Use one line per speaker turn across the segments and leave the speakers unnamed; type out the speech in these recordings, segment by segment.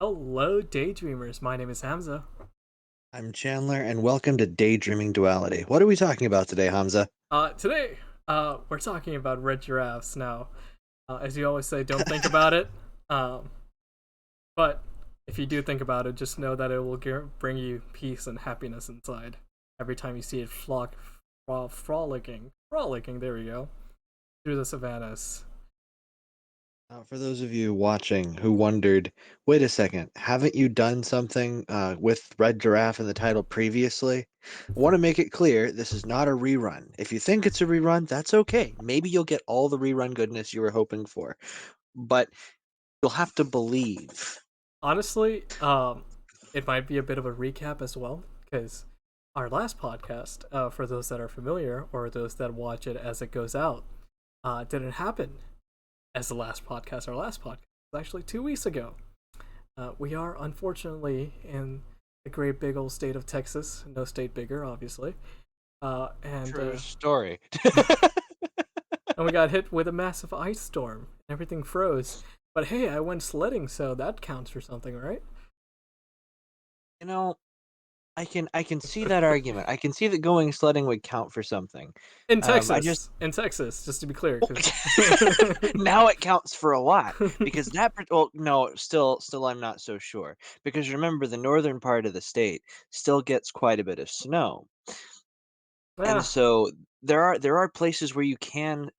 Hello, daydreamers. My name is Hamza.
I'm Chandler, and welcome to Daydreaming Duality. What are we talking about today, Hamza?
Today, we're talking about red giraffes. Now, as you always say, don't think about it. Um, but if you do think about it, just know that it will bring you peace and happiness inside every time you see it frolicking. There we go, through the savannas.
For those of you watching who wondered, wait a second, haven't you done something with Red Giraffe in the title previously? I want to make it clear this is not a rerun. If you think it's a rerun, that's okay. Maybe you'll get all the rerun goodness you were hoping for, but you'll have to believe.
Honestly, it might be a bit of a recap as well because our last podcast, for those that are familiar or those that watch it as it goes out, didn't happen as the last podcast. Our last podcast was actually 2 weeks ago. We are unfortunately in the great big old state of Texas, no state bigger, obviously, and
True story.
and we got hit with a massive ice storm. Everything froze. But hey, I went sledding, so that counts for something, right?
You know, I can see that argument. I can see that going sledding would count for something. I just
In Texas, just to be clear,
Well,
because
now it counts for a lot because well, no, still I'm not so sure because remember the northern part of the state still gets quite a bit of snow. And
ah,
so there are places where you can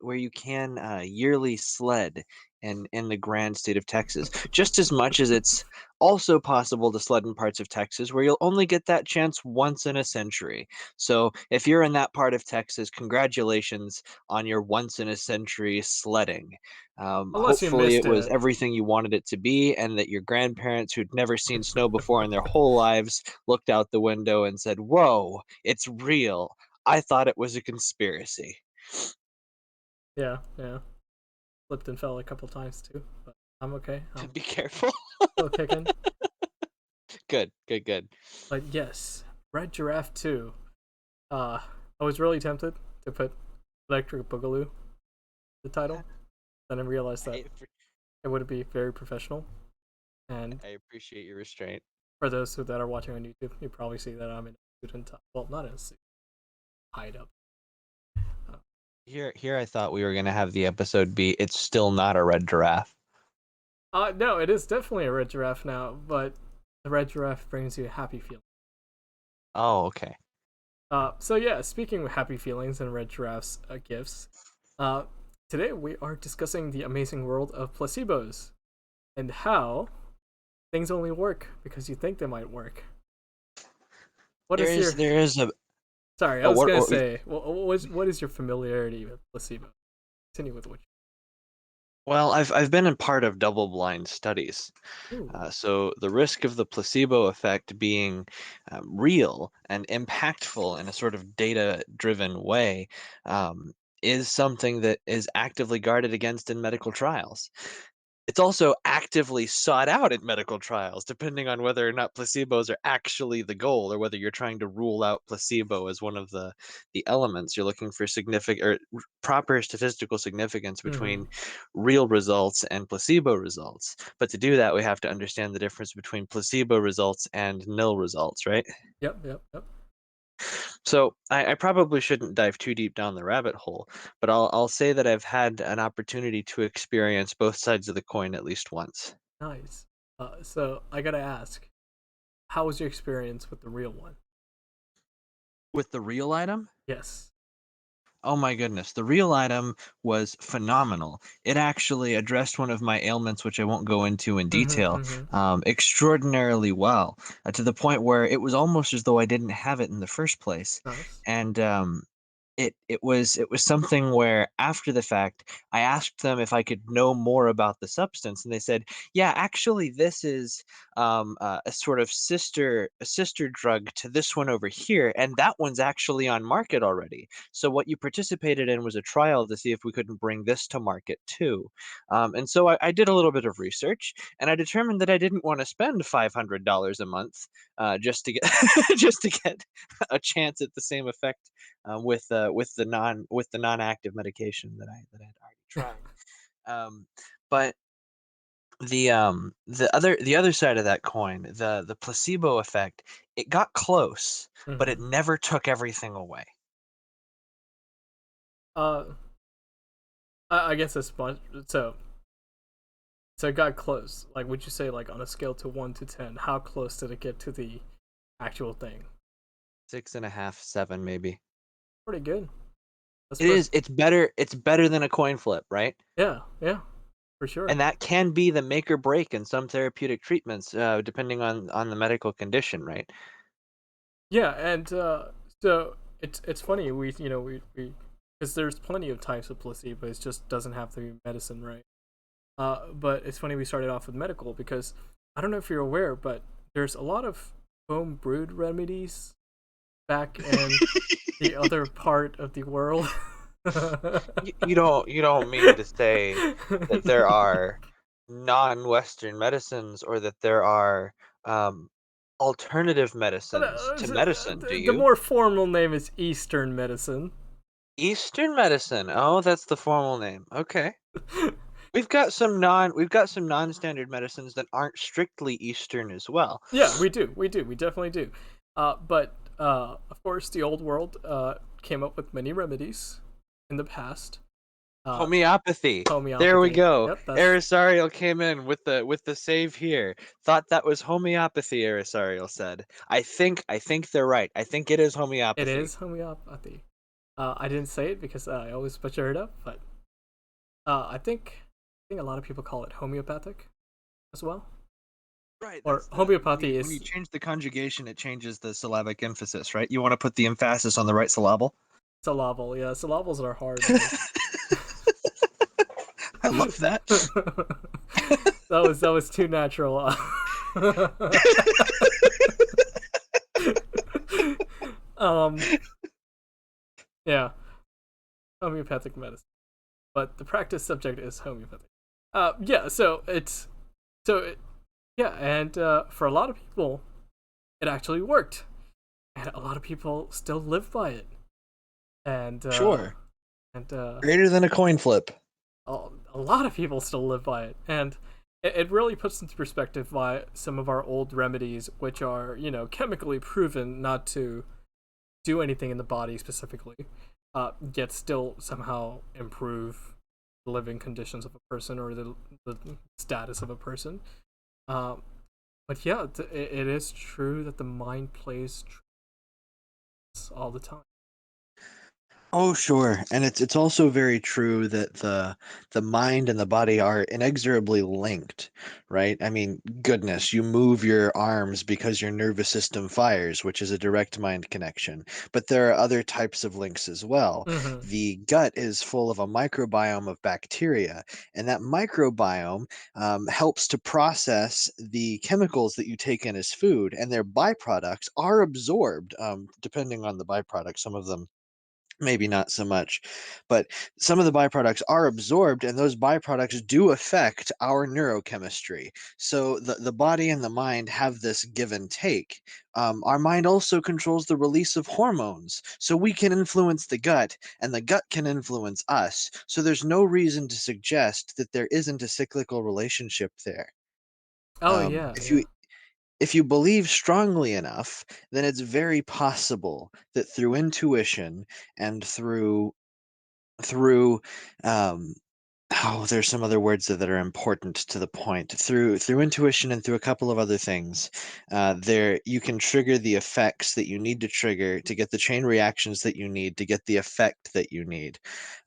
yearly sled in the grand state of Texas, just as much as it's also possible to sled in parts of Texas where you'll only get that chance once in a century. So if you're in that part of Texas, congratulations on your once in a century sledding.
unless you
Hopefully,
missed
it was
it.
everything you wanted it to be, and that your grandparents, who'd never seen snow before in their whole lives, looked out the window and said, "Whoa, it's real. I thought it was a conspiracy."
Yeah, yeah. Slipped and fell a couple times too, but I'm okay. I'm
Be careful.
still kicking.
Good, good, good.
But yes, Red Giraffe 2. I was really tempted to put Electric Boogaloo the title. Then I realized that
I, appre-
it would be very professional. And
I appreciate your restraint.
for those that are watching on YouTube, you probably see that I'm in a suit and tie. Well, not in a suit, hide up. Uh,
Here, I thought we were gonna have the episode be "It's still not a red giraffe."
no, it is definitely a red giraffe now, but the red giraffe brings you a happy feeling.
Oh, okay.
So yeah, speaking of happy feelings and red giraffes gifts, uh, today we are discussing the amazing world of placebos and how things only work because you think they might work. What
There
is
is
your
there is a
Sorry, I
oh
was
what,
gonna
what
say, what is your familiarity with placebo? Continue with what.
well, I've been a part of double-blind studies.
Ooh,
So the risk of the placebo effect being real and impactful in a sort of data-driven way um, is something that is actively guarded against in medical trials. It's also actively sought out in medical trials, depending on whether or not placebos are actually the goal, or whether you're trying to rule out placebo as one of the elements. You're looking for significant or proper statistical significance
mm-hmm.
between real results and placebo results. But to do that, we have to understand the difference between placebo results and nil results, right?
Yep.
So I probably shouldn't dive too deep down the rabbit hole, but I'll say that I've had an opportunity to experience both sides of the coin at least once.
Nice. So I gotta ask, how was your experience with the real one?
With the real item?
Yes.
Oh my goodness, the real item was phenomenal. It actually addressed one of my ailments, which I won't go into in
Mm-hmm.
detail,
Mm-hmm.
extraordinarily well, to the point where it was almost as though I didn't have it in the first place.
Nice.
And it was something where after the fact I asked them if I could know more about the substance, and they said, "Yeah, actually, this is a sort of sister drug to this one over here, and that one's actually on market already. So what you participated in was a trial to see if we couldn't bring this to market too." And so I did a little bit of research, and I determined that I didn't want to spend $500 a month just to get just to get a chance at the same effect with the non-active medication that I had already tried. Um, but the other side of that coin, the placebo effect, it got close, but it
Hmm.
never took everything away.
Uh, I guess it's much. So, so it got close. Like, would you say, like, on a scale to 1 to 10, how close did it get to the actual thing?
6.5, 7 maybe.
Pretty good. That's
It
pretty.
is. It's better than a coin flip, right?
Yeah, yeah, for sure.
And that can be the make or break in some therapeutic treatments, depending on the medical condition, right?
Yeah, and so it's funny we because there's plenty of types of placebo. It just doesn't have to be medicine, right? But it's funny we started off with medical because I don't know if you're aware, but there's a lot of home brewed remedies back in the other part of the world.
You don't mean to say that there are non-Western medicines or that there are um, alternative medicines to medicine, do
The
you?
more formal name is Eastern medicine.
Eastern medicine. Oh, that's the formal name. Okay. We've got some non-standard medicines that aren't strictly Eastern as well.
Yeah, we definitely do. But of course, the old world came up with many remedies in the past. Uh,
Homeopathy. There we
Homeopathy.
go.
Yep, that's
Arisariel came in with the save here. Thought that was homeopathy, Arisariel said. I think they're right. I think it is
it
homeopathy.
is homeopathy. I didn't say it because I always butcher it up, but I think a lot of people call it homeopathic as well.
Right,
Or
that's the when you
homeopathy
when you
is
change the conjugation, it changes the syllabic emphasis, right? You want to put the emphasis on the right syllable.
syllable. Yeah, syllables are hard, man.
I love that.
That was too natural. um, yeah, homeopathic medicine, but the practice subject is homeopathic. Yeah, so it, yeah, and for a lot of people, it actually worked, and a lot of people still live by it, and
Sure.
and
Greater than a coin flip.
a lot of people still live by it, and it really puts into perspective why some of our old remedies, which are chemically proven not to do anything in the body specifically, yet still somehow improve the living conditions of a person or the status of a person. Um, but yeah, it is true that the mind plays tricks all the time.
Oh, sure. And it's also very true that the mind and the body are inexorably linked, right? I mean, goodness, you move your arms because your nervous system fires, which is a direct mind connection. But there are other types of links as well.
Mm-hmm.
The gut is full of a microbiome of bacteria, and that microbiome helps to process the chemicals that you take in as food, and their byproducts are absorbed, depending on the byproduct. Some of them maybe not so much, but some of the byproducts are absorbed, and those byproducts do affect our neurochemistry. So the body and the mind have this give and take. Our mind also controls the release of hormones, so we can influence the gut and the gut can influence us. So there's no reason to suggest that there isn't a cyclical relationship there.
Oh yeah,
If
yeah.
you believe strongly enough, then it's very possible that through intuition and through um there's some other words that are important to the point. Through intuition and through a couple of other things, there you can trigger the effects that you need to trigger to get the chain reactions that you need to get the effect that you need.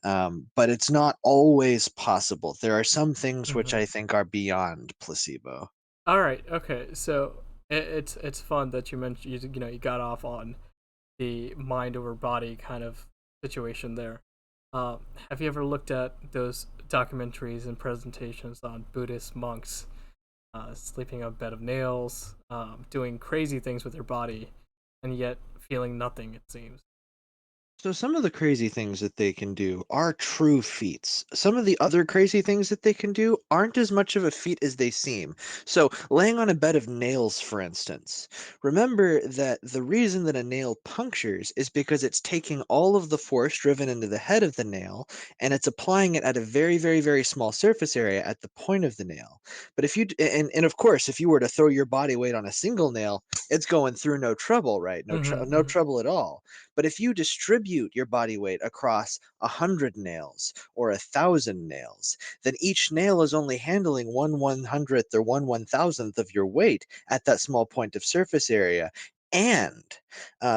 But it's not always possible. There are some things which
Mm-hmm.
I think are beyond placebo.
All right, okay. So it's fun that you mentioned you got off on the mind over body kind of situation there. Um, have you ever looked at those documentaries and presentations on Buddhist monks sleeping on a bed of nails, doing crazy things with their body, and yet feeling nothing? It seems.
So some of the crazy things that they can do are true feats. Some of the other crazy things that they can do aren't as much of a feat as they seem. So laying on a bed of nails, for instance. Remember that the reason that a nail punctures is because it's taking all of the force driven into the head of the nail and it's applying it at a very, very, very small surface area at the point of the nail. But if you, and of course, if you were to throw your body weight on a single nail, it's going through no trouble, right? No
Mm-hmm.
trouble at all. But if you distribute your body weight across 100 nails or 1,000 nails, then each nail is only handling 1/100th or 1/1000th of your weight at that small point of surface area. And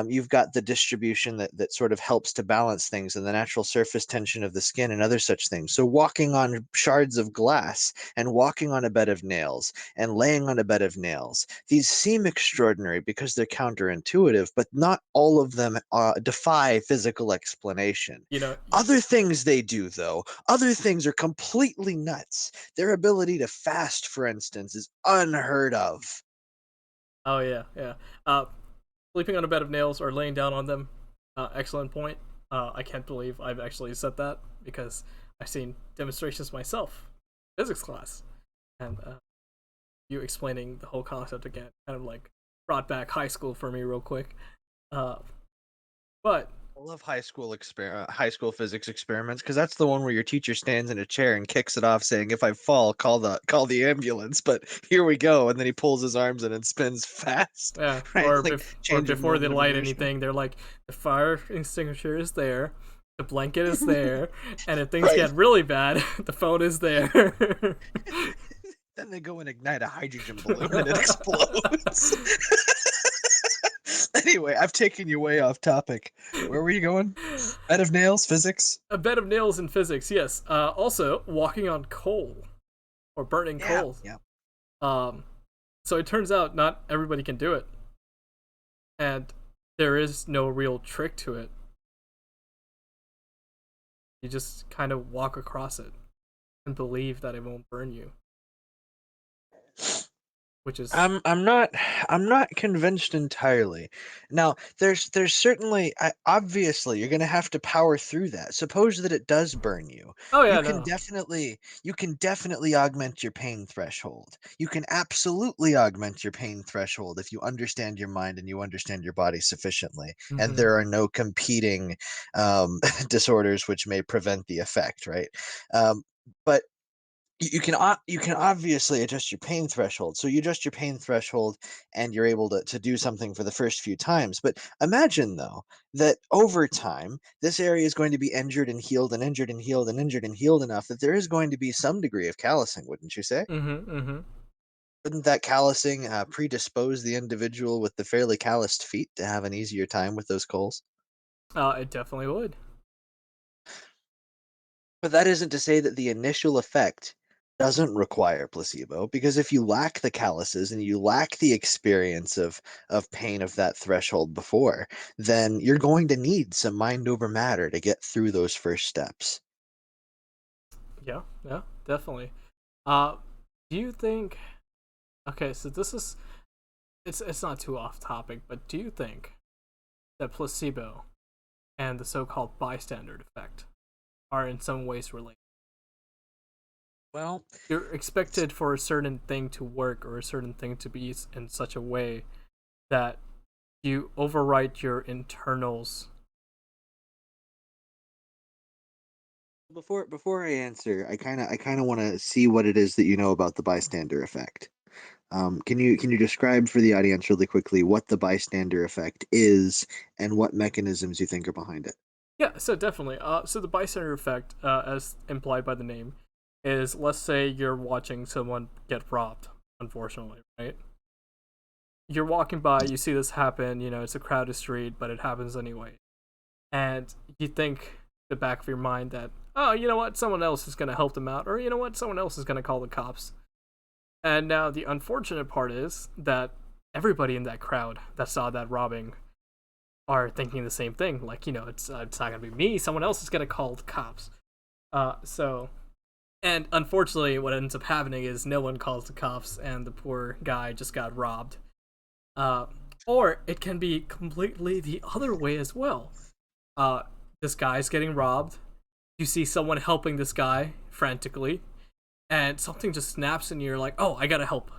you've got the distribution that sort of helps to balance things and the natural surface tension of the skin and other such things. So, walking on shards of glass and walking on a bed of nails and laying on a bed of nails, these seem extraordinary because they're counterintuitive, but not all of them defy physical explanation.
You know,
Other things they do, though, other things are completely nuts. Their ability to fast, for instance, is unheard of.
oh yeah, yeah. Uh, Sleeping on a bed of nails or laying down on them. Excellent point. I can't believe I've actually said that because I've seen demonstrations myself, physics class, and you explaining the whole concept again kind of like brought back high school for me real quick. Uh, but
I love high school physics experiments because that's the one where your teacher stands in a chair and kicks it off, saying, "If I fall, call the ambulance." But here we go, and then he pulls his arms in and spins fast,
yeah,
right? Like
or
change of
before they
moment of
light
inertia.
anything, they're like the fire extinguisher is there, the blanket is there, and if things
Right.
get really bad, the phone is there.
Then they go and ignite a hydrogen balloon and it explodes. Anyway, I've taken you way off topic. Where were you going? Bed of nails, physics?
A bed of nails in physics, yes. Also, walking on coal or burning
Yeah,
coal.
yeah.
Um, so it turns out not everybody can do it, and there is no real trick to it. You just kind of walk across it and believe that it won't burn you, which is
I'm not convinced entirely. Now, there's certainly obviously you're going to have to power through that. Suppose that it does burn you.
oh
You
yeah
can
no
definitely augment your pain threshold. You can absolutely augment your pain threshold if you understand your mind and you understand your body sufficiently. And
mm-hmm.
there are no competing disorders which may prevent the effect, right? But you can obviously adjust your pain threshold. So you adjust your pain threshold and you're able to do something for the first few times. But imagine though that over time this area is going to be injured and healed and injured and healed and injured and healed enough that there is going to be some degree of callousing, wouldn't you say?
Mm-hmm. Mm-hmm.
Wouldn't that callousing predispose the individual with the fairly calloused feet to have an easier time with those coals?
It definitely would.
But that isn't to say that the initial effect doesn't require placebo, because if you lack the calluses and you lack the experience of pain of that threshold before, then you're going to need some mind over matter to get through those first steps.
Yeah, yeah, definitely. Uh, do you think? Okay, so this is it's not too off topic, but do you think that placebo and the so-called bystander effect are in some ways related?
Well,
You're expected for a certain thing to work or a certain thing to be in such a way that you overwrite your internals.
before I answer, I kind of want to see what it is that you know about the bystander effect. Can you describe for the audience really quickly what the bystander effect is and what mechanisms you think are behind it?
Yeah, so definitely. So the bystander effect, as implied by the name, is let's say you're watching someone get robbed, unfortunately, right? You're walking by, you see this happen, it's a crowded street, but it happens anyway. And you think the back of your mind that, oh, you know what, someone else is going to help them out, or you know what, someone else is going to call the cops. And now the unfortunate part is that everybody in that crowd that saw that robbing are thinking the same thing. Like, it's not going to be me, someone else is going to call the cops. So and unfortunately, what ends up happening is no one calls the cops, and the poor guy just got robbed. Uh, or it can be completely the other way as well. uh, this guy's getting robbed. You see someone helping this guy frantically, and something just snaps, and you're like, "Oh, I gotta help!"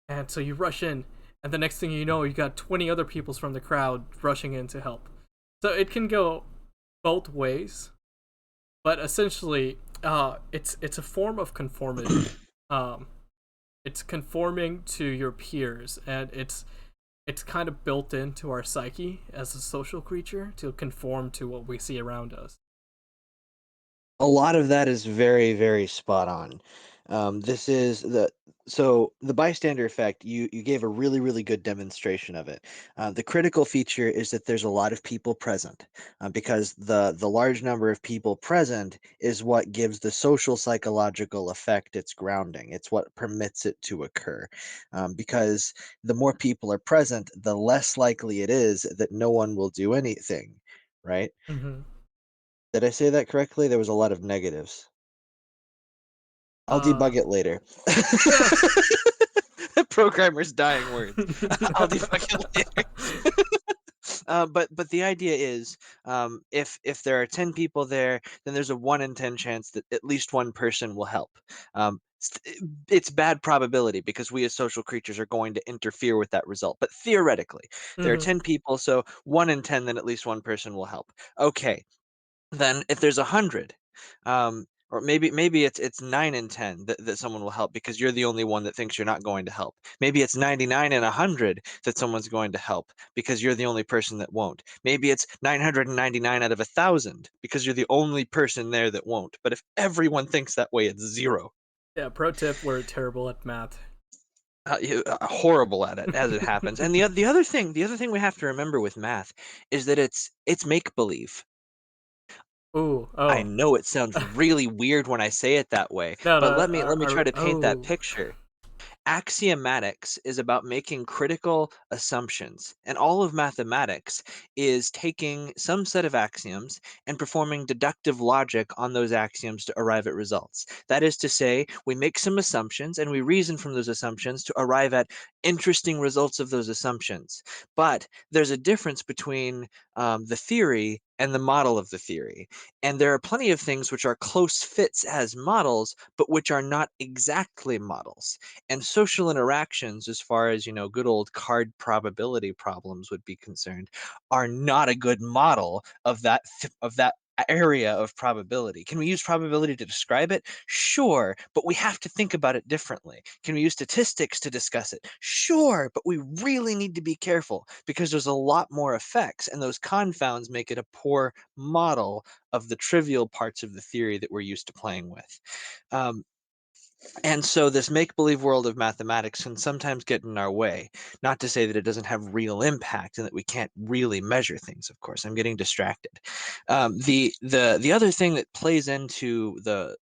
And so you rush in, and the next thing you know, you got 20 other peoples from the crowd rushing in to help. So it can go both ways, but essentially, it's a form of conformity. Um, it's conforming to your peers, and it's kind of built into our psyche as a social creature to conform to what we see around us.
A lot of that is very, very spot on. This is the so the bystander effect. You gave a really, really good demonstration of it. The critical feature is that there's a lot of people present, because the large number of people present is what gives the social psychological effect its grounding. It's what permits it to occur, because the more people are present, the less likely it is that no one will do anything, right?
Mm-hmm.
Did I say that correctly? There was a lot of negatives. I'll
Uh,
debug it later.
yeah.
Programmer's dying words. I'll debug it later. But the idea is, if there are 10 people there, then there's a 1 in 10 chance that at least one person will help. It's bad probability because we as social creatures are going to interfere with that result. But theoretically, there are
Mm-hmm.
10 people, so 1 in 10, then at least one person will help. Okay, then if there's 100, or maybe it's 9 in 10 that someone will help because you're the only one that thinks you're not going to help. Maybe it's 99 in 100 that someone's going to help because you're the only person that won't. Maybe it's 999 out of 1,000 because you're the only person there that won't. But if everyone thinks that way, it's zero.
Yeah. Pro tip: we're terrible at math.
Horrible at it as it happens. And the other thing we have to remember with math is that it's make believe.
Ooh.
I
Oh.
know it sounds really weird when I say it that way,
No.
but
No.
let me try to paint that
Oh.
picture. Axiomatics is about making critical assumptions, and all of mathematics is taking some set of axioms and performing deductive logic on those axioms to arrive at results. That is to say, we make some assumptions and we reason from those assumptions to arrive at interesting results of those assumptions. But there's a difference between the theory and the model of the theory. And there are plenty of things which are close fits as models, but which are not exactly models. And social interactions, as far as good old card probability problems would be concerned, are not a good model of that area of probability. Can we use probability to describe it? Sure, but we have to think about it differently. Can we use statistics to discuss it? Sure, but we really need to be careful because there's a lot more effects, and those confounds make it a poor model of the trivial parts of the theory that we're used to playing with. Um, and so this make believe world of mathematics can sometimes get in our way. Not to say that it doesn't have real impact and that we can't really measure things, of course. I'm getting distracted. The other thing that plays into the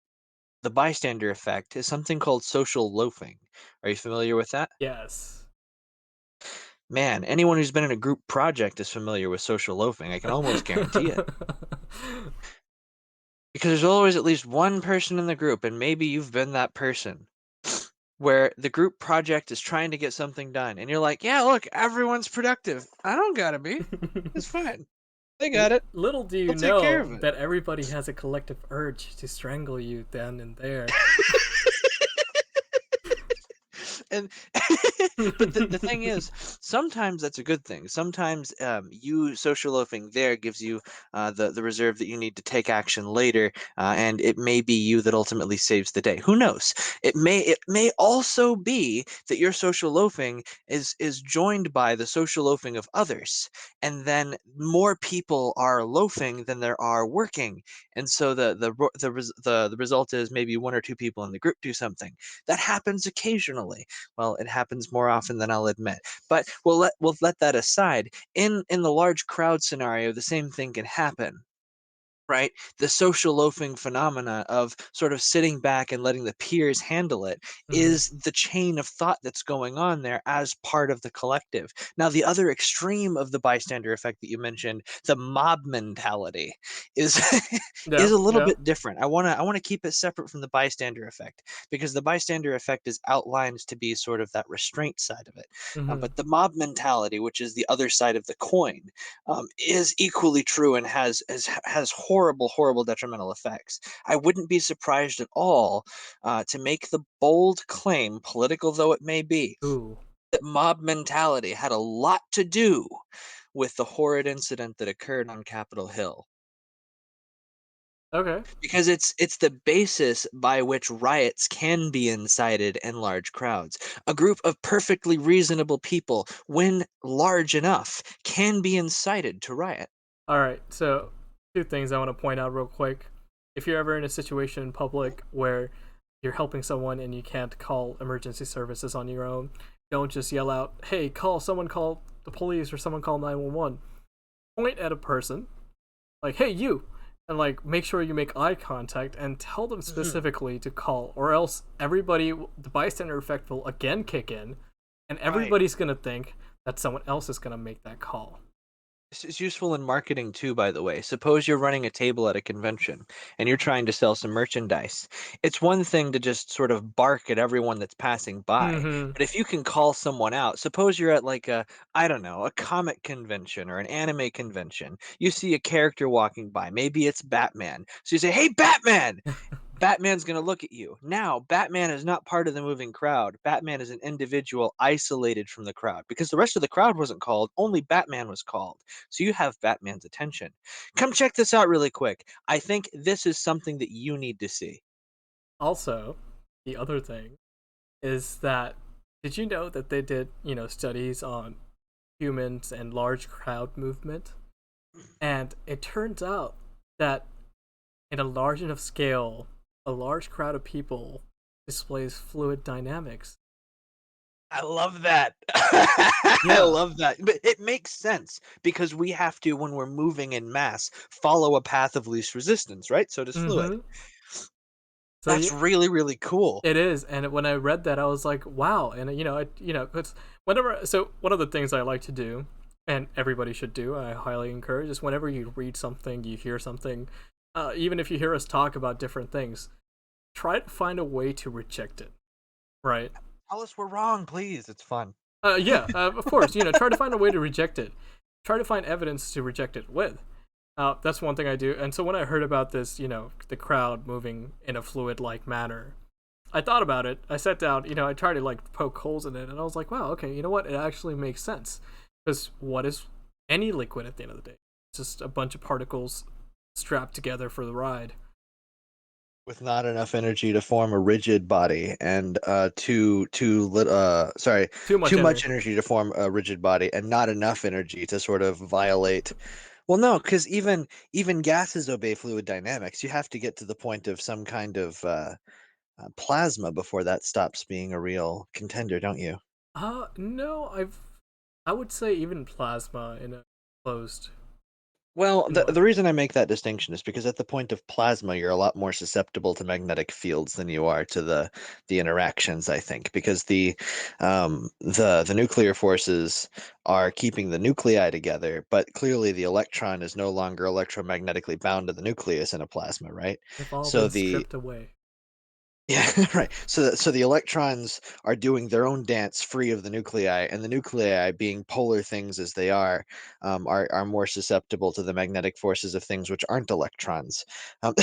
bystander effect is something called social loafing. Are you familiar with that?
Yes.
Man, anyone who's been in a group project is familiar with social loafing. I can almost guarantee it. Because there's always at least one person in the group, and maybe you've been that person, where the group project is trying to get something done, and you're like, "Yeah, look, everyone's productive. I don't gotta be. It's fine. They got it.
Little do
They'll
you
take care
know
of it."
that everybody has a collective urge to strangle you then and there.
And but the thing is, sometimes that's a good thing. Sometimes you social loafing there gives you the reserve that you need to take action later, and it may be you that ultimately saves the day. Who knows? It may also be that your social loafing is joined by the social loafing of others, and then more people are loafing than there are working, and so the result is maybe one or two people in the group do something. That happens occasionally. Well, it happens more often than I'll admit. But we'll let that aside. In the large crowd scenario, the same thing can happen. right? The social loafing phenomena of sort of sitting back and letting the peers handle it
Hmm.
is the chain of thought that's going on there as part of the collective. Now, the other extreme of the bystander effect that you mentioned, the mob mentality, is is
Yeah,
a little
yeah.
bit different. I want to keep it separate from the bystander effect because the bystander effect is outlined to be sort of that restraint side of it.
Hmm.
But the mob mentality, which is the other side of the coin, is equally true and has horrible, horrible detrimental effects. I wouldn't be surprised at all to make the bold claim, political though it may be,
Ooh.
that mob mentality had a lot to do with the horrid incident that occurred on Capitol Hill.
Okay.
Because it's the basis by which riots can be incited in large crowds. A group of perfectly reasonable people, when large enough, can be incited to riot.
All right. So, two things I want to point out real quick. If you're ever in a situation in public where you're helping someone and you can't call emergency services on your own, don't just yell out, "Hey, call the police or someone call 911." Point at a person like, "Hey, you." And like make sure you make eye contact and tell them
Mhm.
specifically to call, or else everybody, the bystander effect will again kick in, and
Right.
everybody's gonna think that someone else is gonna make that call.
This is useful in marketing too, by the way. Suppose you're running a table at a convention and you're trying to sell some merchandise. It's one thing to just sort of bark at everyone that's passing by,
Mm-hmm.
but if you can call someone out, suppose you're at like a, I don't know, a comic convention or an anime convention. You see a character walking by, maybe it's Batman. So you say, "Hey, Batman!" Batman's gonna look at you. Now, Batman is not part of the moving crowd. Batman is an individual isolated from the crowd because the rest of the crowd wasn't called, only Batman was called. So you have Batman's attention. Come check this out really quick. I think this is something that you need to see.
Also, the other thing is that, did you know that they did, studies on humans and large crowd movement? And it turns out that in a large enough scale, a large crowd of people displays fluid dynamics.
I love that. I
Yeah.
love that. But it makes sense because we have to, when we're moving in mass, follow a path of least resistance, right? So does fluid.
Mm-hmm. So
That's
yeah,
really, really cool.
it is. And when I read that, I was like, wow. And it's whenever. So one of the things I like to do, and everybody should do, I highly encourage, is whenever you read something, you hear something, even if you hear us talk about different things, try to find a way to reject it. Right?
Tell us we're wrong, please. It's fun.
Yeah. Of course. Try to find a way to reject it. Try to find evidence to reject it with. That's one thing I do. And so when I heard about this, the crowd moving in a fluid-like manner, I thought about it. I sat down. I tried to like poke holes in it, and I was like, wow, okay. You know what? It actually makes sense. Because what is any liquid at the end of the day? It's just a bunch of particles strapped together for the ride.
With not enough energy to form a rigid body and
Too much
too much
energy.
energy to form a rigid body and not enough energy to sort of violate. Well, no, because even gases obey fluid dynamics. You have to get to the point of some kind of plasma before that stops being a real contender, don't you?
No, I would say even plasma in a closed
Well, the
environment.
reason I make that distinction is because at the point of plasma, you're a lot more susceptible to magnetic fields than you are to the interactions, I think, because the nuclear forces are keeping the nuclei together, but clearly the electron is no longer electromagnetically bound to the nucleus in a plasma, right?
They've all
So
been
the
stripped away.
yeah, right. So the electrons are doing their own dance free of the nuclei, and the nuclei, being polar things as they are more susceptible to the magnetic forces of things which aren't electrons. Um,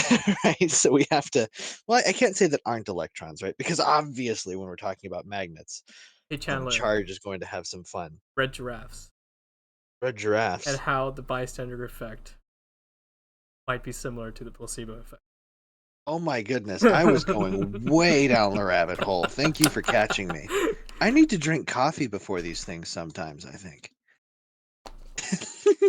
right. So we have to. Well, I can't say that aren't electrons, right? Because obviously, when we're talking about magnets,
Hey Chandler,
charge is going to have some fun.
red giraffes,
Red
and
giraffes.
how the bystander effect might be similar to the placebo effect.
Oh my goodness, I was going way down the rabbit hole. Thank you for catching me. I need to drink coffee before these things sometimes, I think.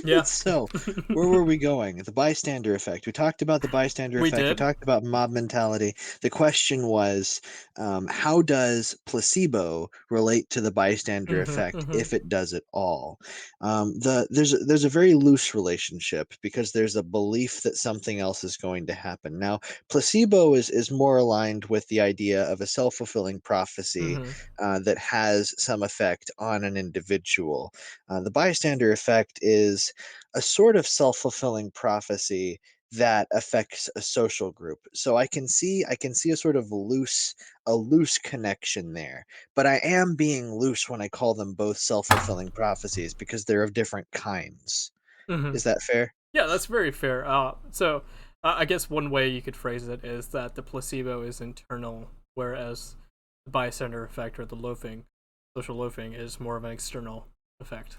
Yeah.
So, where were we going? The bystander effect. We talked about the bystander
We
effect. We
did.
talked about mob mentality. The question was, how does placebo relate to the bystander
Mm-hmm.
effect,
Mm-hmm.
if it does at all? There's a very loose relationship because there's a belief that something else is going to happen. Now, placebo is more aligned with the idea of a self-fulfilling prophecy
Mm-hmm.
that has some effect on an individual. The bystander effect is a sort of self-fulfilling prophecy that affects a social group. So I can see a loose connection there. But I am being loose when I call them both self-fulfilling prophecies because they're of different kinds.
Mm-hmm.
Is that fair?
Yeah, that's very fair. I guess one way you could phrase it is that the placebo is internal, whereas the bystander effect or the loafing, social loafing, is more of an external effect.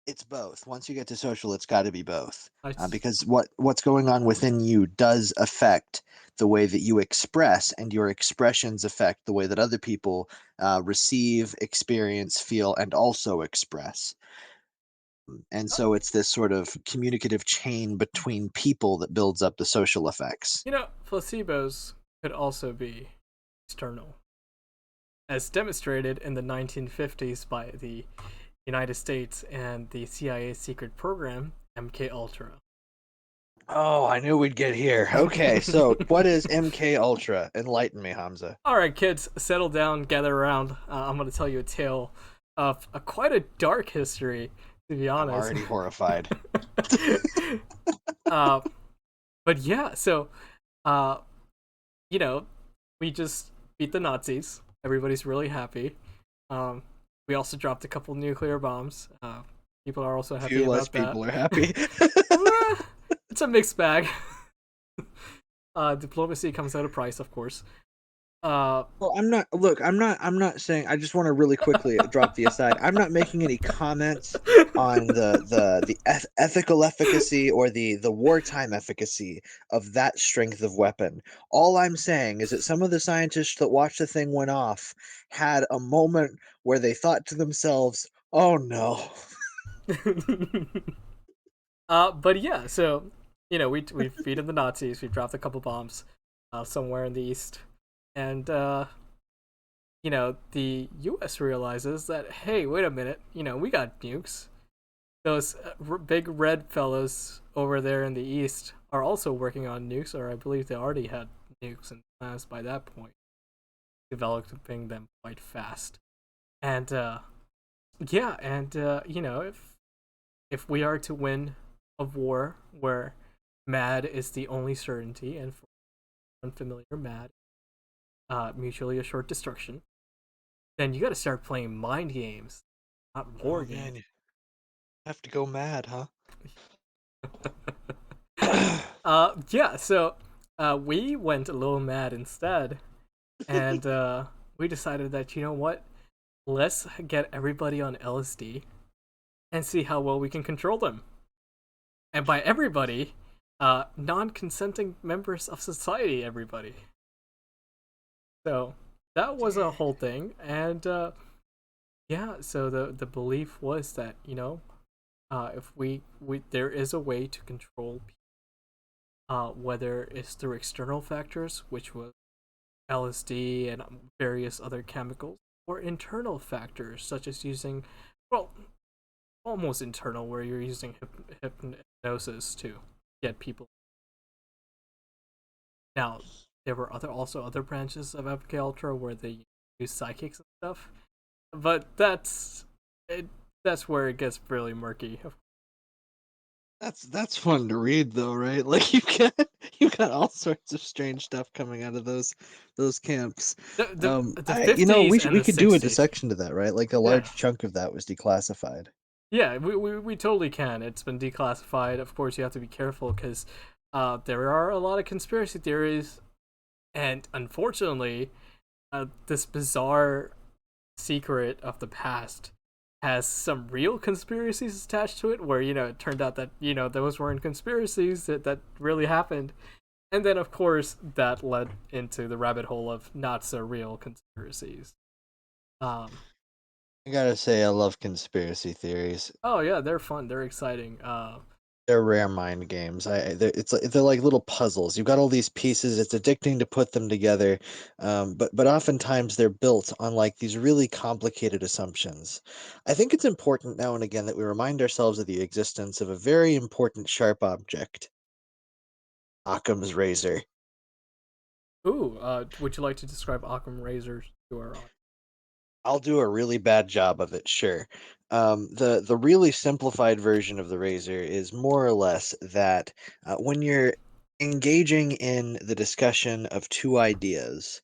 It's both. Once you get to social, it's got to be both,
I,
because what's going on within you does affect the way that you express, and your expressions affect the way that other people receive, experience, feel, and also express. And so it's this sort of communicative chain between people that builds up the social effects.
placebos could also be external, as demonstrated in the 1950s by the United States and the CIA secret program MK Ultra.
Oh, I knew we'd get here. Okay, so what is MK Ultra? Enlighten me, Hamza.
All right, kids, settle down, gather around. I'm going to tell you a tale of quite a dark history, to be
I'm
honest.
already horrified.
uh, but yeah, so uh, you know, we just beat the Nazis. Everybody's really happy. Um, we also dropped a couple nuclear bombs. People are also happy
Few less
about that.
people are happy.
Eh, it's a mixed bag. Diplomacy comes at a price, of course. Uh,
Well, I'm not. Look, I'm not saying. I just want to really quickly drop the aside. I'm not making any comments on the ethical efficacy or the wartime efficacy of that strength of weapon. All I'm saying is that some of the scientists that watched the thing went off had a moment where they thought to themselves, "Oh no."
but yeah, so we've beaten the Nazis. We've dropped a couple bombs somewhere in the east, and the U.S. realizes that, hey, wait a minute, we got nukes. Those big red fellows over there in the east are also working on nukes, or I believe they already had nukes in plans by that point, developing them quite fast. And yeah, and if we are to win a war where mad is the only certainty, and for unfamiliar, mad, mutually assured destruction, then you got to start playing mind games, not war
Oh
games.
man, you have to go mad, huh?
Yeah. So, we went a little mad instead, and we decided that, what, let's get everybody on LSD and see how well we can control them. And by everybody, non-consenting members of society, everybody. So that was a whole thing, and yeah. So the belief was that, if we there is a way to control, whether it's through external factors, which was LSD and various other chemicals, or internal factors such as using, well, almost internal, where you're using hypnosis to get people. Now, there were also other branches of MK Ultra where they use psychics and stuff, but it, that's where it gets really murky.
That's fun to read though, right? Like you got all sorts of strange stuff coming out of those camps.
The
You know,
50s
we
and
we
the
could do a
60s.
dissection to that, right? Like a
Yeah.
large chunk of that was declassified.
Yeah, we totally can. It's been declassified. Of course, you have to be careful because there are a lot of conspiracy theories, and unfortunately, this bizarre secret of the past has some real conspiracies attached to it, where it turned out that those weren't conspiracies, that really happened. And then, of course, that led into the rabbit hole of not so real conspiracies. um
I gotta say, I love conspiracy theories.
Oh yeah, they're fun. They're exciting.
They're rare mind games. They're like little puzzles. You've got all these pieces. It's addicting to put them together, but oftentimes they're built on like these really complicated assumptions. I think it's important now and again that we remind ourselves of the existence of a very important sharp object, Occam's razor.
Ooh, would you like to describe Occam razors to our audience?
I'll do a really bad job of it, sure. The really simplified version of the razor is more or less that when you're engaging in the discussion of two ideas,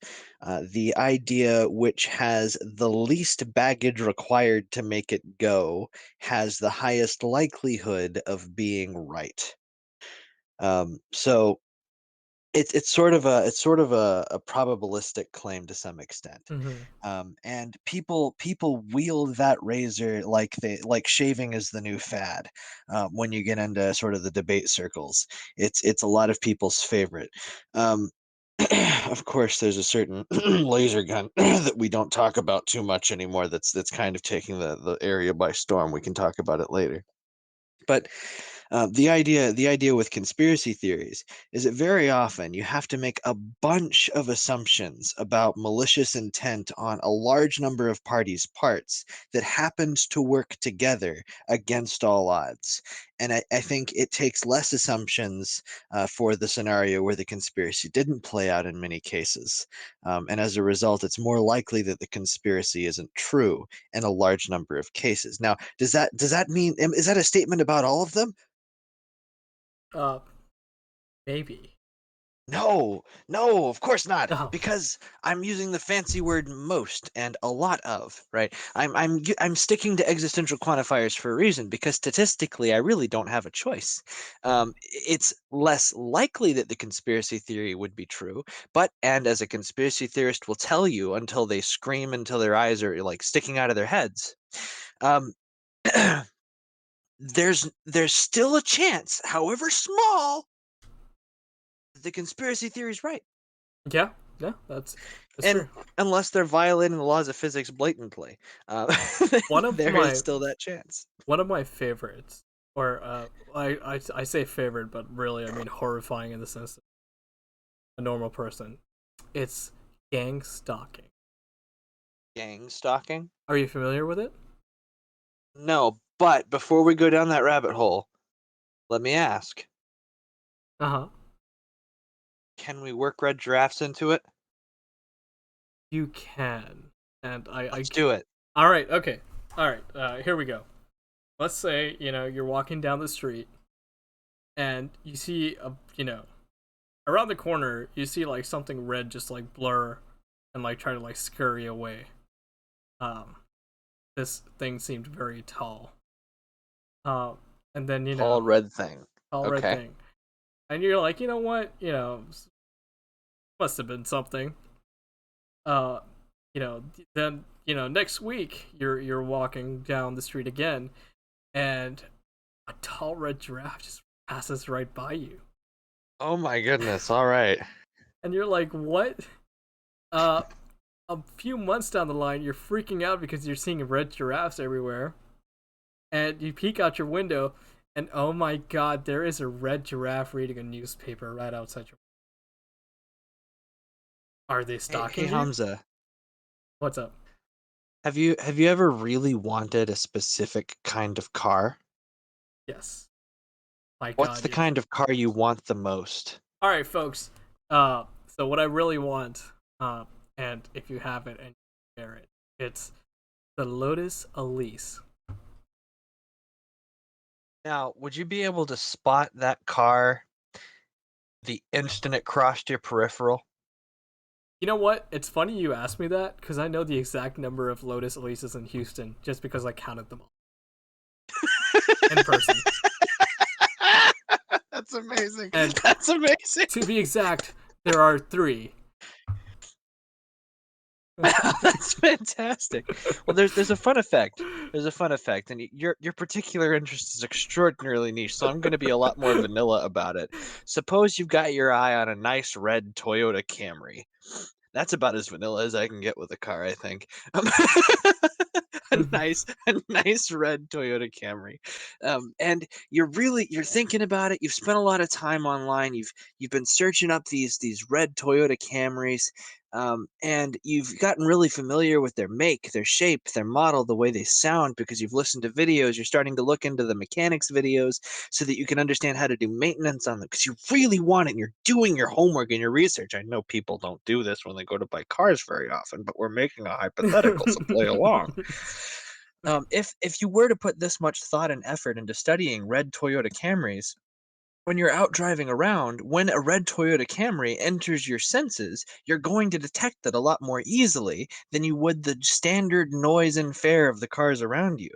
the idea which has the least baggage required to make it go has the highest likelihood of being right. So it's sort of a probabilistic claim to some extent.
Mm-hmm.
And people wield that razor like they like shaving is the new fad. When you get into sort of the debate circles, it's a lot of people's favorite. Um, of course, there's a certain laser gun that we don't talk about too much anymore. That's kind of taking the area by storm. We can talk about it later. But the idea with conspiracy theories is that very often you have to make a bunch of assumptions about malicious intent on a large number of parties' parts that happens to work together against all odds. And I think it takes less assumptions for the scenario where the conspiracy didn't play out in many cases. And as a result, it's more likely that the conspiracy isn't true in a large number of cases. Now, does that mean is that a statement about all of them?
Uh, maybe.
No, no, of course not,
Oh,
because I'm using the fancy word most and a lot of, right? I'm sticking to existential quantifiers for a reason because statistically I really don't have a choice. It's less likely that the conspiracy theory would be true, but and as a conspiracy theorist will tell you until they scream until their eyes are like sticking out of their heads, um, there's still a chance, however small, that the conspiracy theory is right.
yeah, yeah, that's
And
true.
unless they're violating the laws of physics blatantly, uh,
One of
there is
my
still that chance.
one of my favorites, or I say favorite, but really I mean horrifying in the sense of a normal person. It's gang stalking.
Gang stalking?
Are you familiar with it?
No, but before we go down that rabbit hole, let me ask,
Uh huh.
can we work red giraffes into it?
You can, and
Let's do it.
all right, okay, all right. Here we go. Let's say you're walking down the street and you see around the corner you see like something red just like blur and like try to like scurry away. Um, this thing seemed very tall. And then
Tall red thing.
tall red
Okay.
thing, and you're like, you know what, must have been something. Uh, then next week you're walking down the street again, and a tall red giraffe just passes right by you,
Oh my goodness. All right.
and you're like, what? Uh, a few months down the line, you're freaking out because you're seeing red giraffes everywhere, and you peek out your window, and oh my god, there is a red giraffe reading a newspaper right outside your. Are they
Hey
stalking you?
Hamza,
What's up?
have you ever really wanted a specific kind of car?
Yes. My
What's
god,
the
yes.
kind of car you want the most?
All right, folks. So what I really want, and if you have it and you share it, it's the Lotus Elise.
Now, would you be able to spot that car the instant it crossed your peripheral?
You know what? It's funny you asked me that because I know the exact number of Lotus Elises in Houston just because I counted them all in person.
That's amazing.
And
That's amazing.
to be exact, there are three.
That's fantastic. Well, there's a fun effect. There's a fun effect, and your particular interest is extraordinarily niche. So I'm going to be a lot more vanilla about it. Suppose you've got your eye on a nice red Toyota Camry. That's about as vanilla as I can get with a car, I think.
Mhm.
a nice red Toyota Camry, and you're thinking about it. You've spent a lot of time online. You've been searching up these red Toyota Camrys, and you've gotten really familiar with their make, their shape, their model, the way they sound because you've listened to videos. You're starting to look into the mechanics videos so that you can understand how to do maintenance on them because you really want it. And you're doing your homework and your research. I know people don't do this when they go to buy cars very often, but we're making a hypothetical, so play along. If you were to put this much thought and effort into studying red Toyota Camrys, when you're out driving around, when a red Toyota Camry enters your senses, you're going to detect it a lot more easily than you would the standard noise and fare of the cars around you.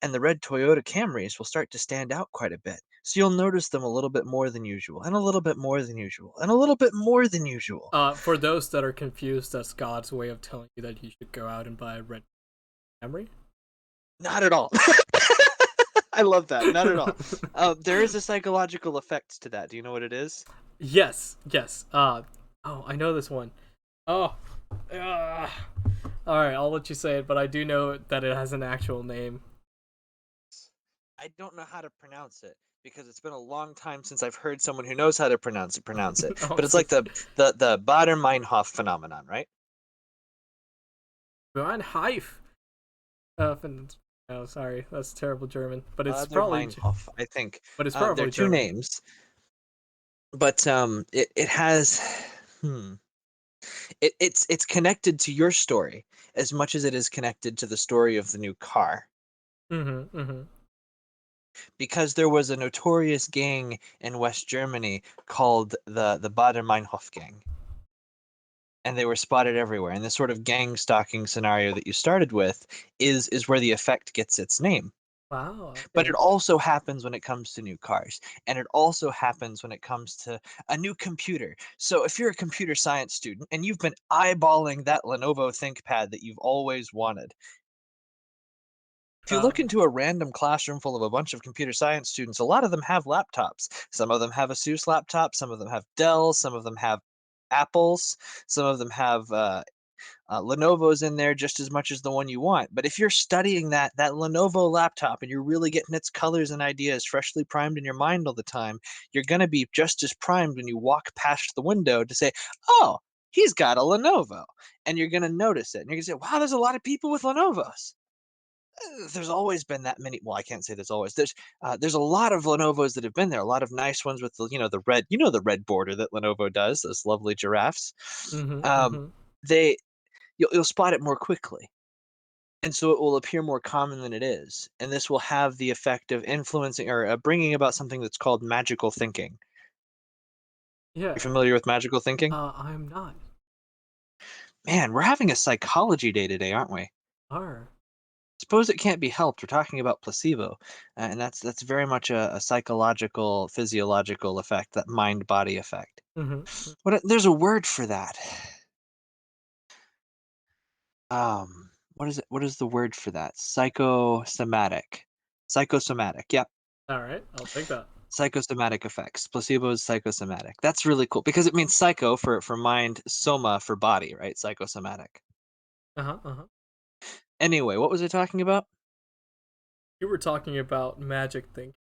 And the red Toyota Camrys will start to stand out quite a bit. So you'll notice them a little bit more than usual, and a little bit more than usual, and a little bit more than usual.
For those that are confused, that's God's way of telling you that you should go out and buy a red Camry.
Not at all. I love that. Not at all. There is a psychological effect to that. Do you know what it is?
Yes, yes. Oh, I know this one. Oh, uh, all right. I'll let you say it, but I do know that it has an actual name.
I don't know how to pronounce it because it's been a long time since I've heard someone who knows how to pronounce it.
Oh, I'm
But it's
so
like
sorry.
the Bader-Meinhof phenomenon, right?
Johann Heif. Oh, sorry, that's terrible German, but it's probably,
Bader-Meinhof, I think.
but it's
There are
probably
two
German.
names, but it has hmm. It's connected to your story as much as it is connected to the story of the new car.
Mm-hmm. Mm-hmm.
Because there was a notorious gang in West Germany called the Bader-Meinhof gang, and they were spotted everywhere. And this sort of gang stalking scenario that you started with is where the effect gets its name.
Wow.
But it
Okay.
also happens when it comes to new cars, and it also happens when it comes to a new computer. So if you're a computer science student and you've been eyeballing that Lenovo ThinkPad that you've always wanted, if you look
Uh.
into a random classroom full of a bunch of computer science students, a lot of them have laptops. Some of them have ASUS laptops, some of them have Dell, some of them have Apples, some of them have Lenovo's in there just as much as the one you want. But if you're studying that Lenovo laptop and you're really getting its colors and ideas freshly primed in your mind all the time, you're going to be just as primed when you walk past the window to say, "Oh, he's got a Lenovo," and you're going to notice it, and you're going to say, "Wow, there's a lot of people with Lenovo's." There's always been that many. Well, I can't say there's always. There's a lot of Lenovo's that have been there. A lot of nice ones with the red, the red border that Lenovo does. Those lovely giraffes.
Mm-hmm.
Um,
Mm-hmm.
they you'll spot it more quickly, and so it will appear more common than it is. And this will have the effect of influencing or bringing about something that's called magical thinking. You
Yeah.
familiar with magical thinking?
I'm not.
Man, we're having a psychology day today, aren't we?
Are.
Suppose it can't be helped. We're talking about placebo, and that's very much a psychological, physiological effect, that mind-body effect.
Mm-hmm.
There's a word for that. What is it? What is the word for that? Psychosomatic. Psychosomatic. Yeah,
All right. I'll take that.
psychosomatic effects. Placebo is psychosomatic. That's really cool because it means psycho for mind, soma for body, right? Psychosomatic.
Uh huh. Uh huh.
Anyway, what was I talking about?
You were talking about magic thing.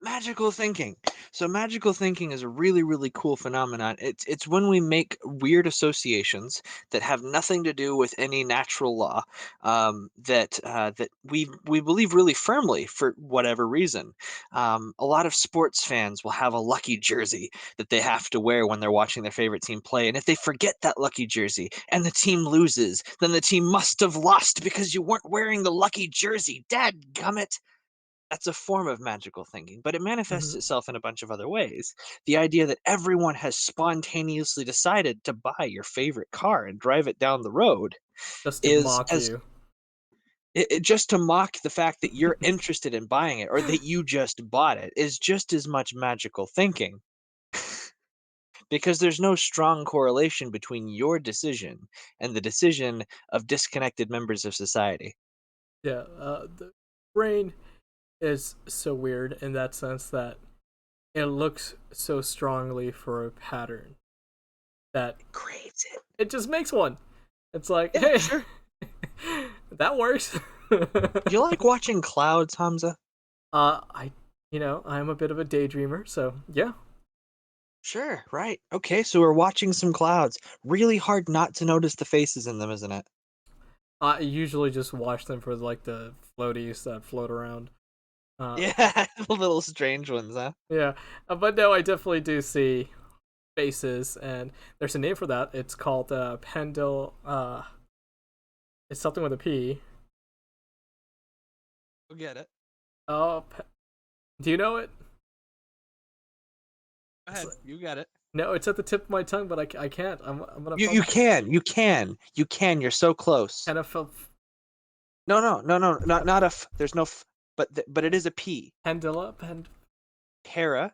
Magical thinking. So magical thinking is a really, really cool phenomenon. It's when we make weird associations that have nothing to do with any natural law, that we believe really firmly for whatever reason. A lot of sports fans will have a lucky jersey that they have to wear when they're watching their favorite team play, and if they forget that lucky jersey and the team loses, then the team must have lost because you weren't wearing the lucky jersey. Dad gummit. That's a form of magical thinking, but it manifests
Mm-hmm.
itself in a bunch of other ways. The idea that everyone has spontaneously decided to buy your favorite car and drive it down the road
Just to
is
mock
as
you.
just to mock the fact that you're interested in buying it or that you just bought it is just as much magical thinking because there's no strong correlation between your decision and the decision of disconnected members of society.
Yeah. The brain is so weird in that sense that it looks so strongly for a pattern that
Creates it.
it just makes one. It's like,
Yeah,
hey,
sure.
that works.
Do you like watching clouds, Hamza?
I, I'm a bit of a daydreamer, so yeah.
Sure, right. Okay, so we're watching some clouds. Really hard not to notice the faces in them, isn't it?
I usually just watch them for like the floaties that float around. Uh,
Yeah, the little strange ones, huh?
yeah, but no, I definitely do see faces, and there's a name for that. It's called pendle. It's something with a P.
Go get it.
Oh, do you know it?
Go
It's
ahead. You got it.
no, it's at the tip of my tongue, but I can't. I'm gonna
You can. You're so close.
kind of feel
No, not a f. There's no f, but it is a p.
pendula,
Para.